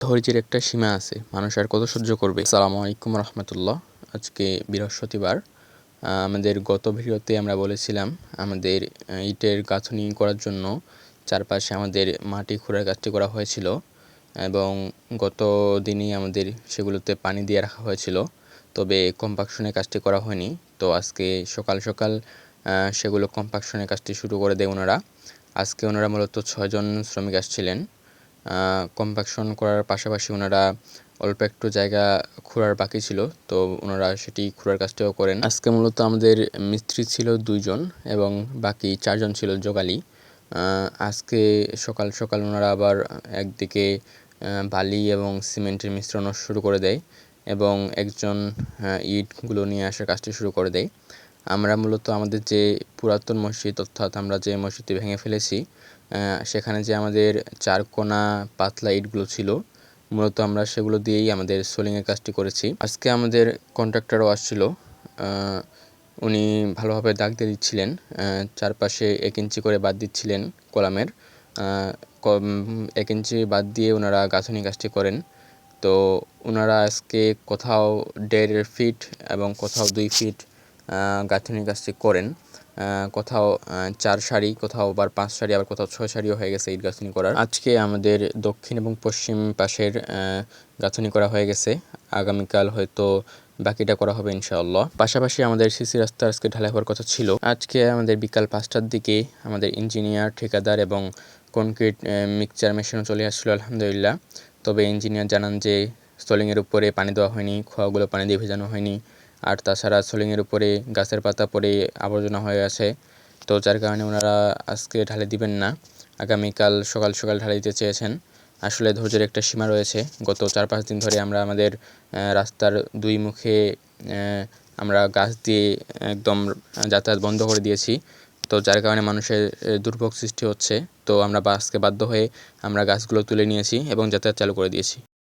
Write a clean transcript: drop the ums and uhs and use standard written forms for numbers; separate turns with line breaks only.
ধৈর্যের একটা সীমা আছে, মানুষ আর কত সহ্য করবে। আসসালামু আলাইকুম রহমতুল্লাহ। আজকে বৃহস্পতিবার। আমাদের গত ভিডিওতে আমরা বলেছিলাম আমাদের ইটের গাঁথনি করার জন্য চারপাশে আমাদের মাটি খোঁড়ার কাজটি করা হয়েছিল এবং গত দিনই আমাদের সেগুলোতে পানি দিয়ে রাখা হয়েছিল, তবে কম্পাকশনের কাজটি করা হয়নি। তো আজকে সকাল সকাল সেগুলো কম্পাকশনের কাজটি শুরু করে দেয় ওনারা। আজকে ওনারা মূলত 6 জন শ্রমিক আসছিলেন। কম্পাকশন করার পাশাপাশি ওনারা অল্প একটু জায়গা খোঁড়ার বাকি ছিল, তো ওনারা সেটি খোঁড়ার কাজটাও করেন। আজকে মূলত আমাদের মিস্ত্রি ছিল 2 জন এবং বাকি 4 জন ছিল জোগালি। আজকে সকাল সকাল ওনারা আবার একদিকে বালি এবং সিমেন্টের মিশ্রণ শুরু করে দেয় এবং একজন ইটগুলো নিয়ে আসার কাজটি শুরু করে দেয়। আমরা মূলত আমাদের যে পুরাতন মসজিদ, অর্থাৎ আমরা যে মসজিদটি ভেঙে ফেলেছি, সেখানে যে আমাদের 4 কোনা পাতলা ইটগুলো ছিল, মূলত আমরা সেগুলো দিয়েই আমাদের সোলিংয়ের কাজটি করেছি। আজকে আমাদের কন্ট্রাক্টরও আসছিল। উনি ভালোভাবে দাগ দিয়ে দিচ্ছিলেন, চারপাশে 1 ইঞ্চি করে বাদ দিচ্ছিলেন কলামের। 1 ইঞ্চি বাদ দিয়ে ওনারা গাঁথনি কাজটি করেন। তো ওনারা আজকে কোথাও 1.5 ফিট এবং কোথাও 2 ফিট গাঁথনির কাজটি করেন। কোথাও 4 সারি, কোথাও আবার 5 সারি, আবার কোথাও 6 সারিও হয়ে গেছে ইট গাঁথনি করার। আজকে আমাদের দক্ষিণ এবং পশ্চিম পাশের গাঁথনি করা হয়ে গেছে। আগামীকাল হয়তো বাকিটা করা হবে ইনশাআল্লাহ। পাশাপাশি আমাদের সিসি রাস্তা আজকে ঢালাই হওয়ার কথা ছিল। আজকে আমাদের বিকাল 5টার দিকে আমাদের ইঞ্জিনিয়ার, ঠিকাদার এবং কনক্রিট মিক্সচার মেশিনও চলে আসছিল আলহামদুলিল্লাহ। তবে ইঞ্জিনিয়ার জানান যে সোলিংয়ের উপরে পানি দেওয়া হয়নি, খোয়াগুলো পানি দিয়ে ভেজানো হয়নি, আর তাছাড়া সোলিংয়ের উপরে গাছের পাতা পড়ে আবর্জনা হয়ে আছে। তো যার কারণে ওনারা আজকে ঢালাই দিবেন না, আগামীকাল সকাল সকাল ঢালাই দিতে চেয়েছেন। আসলে ধৈর্যের একটা সীমা রয়েছে। গত 4-5 দিন ধরে আমরা আমাদের রাস্তার 2 মুখে আমরা গাছ দিয়ে একদম যাতায়াত বন্ধ করে দিয়েছি। তো যার কারণে মানুষের দুর্ভোগ সৃষ্টি হচ্ছে। তো আমরা আজকে বাধ্য হয়ে আমরা গাছগুলো তুলে নিয়েছি এবং যাতায়াত চালু করে দিয়েছি।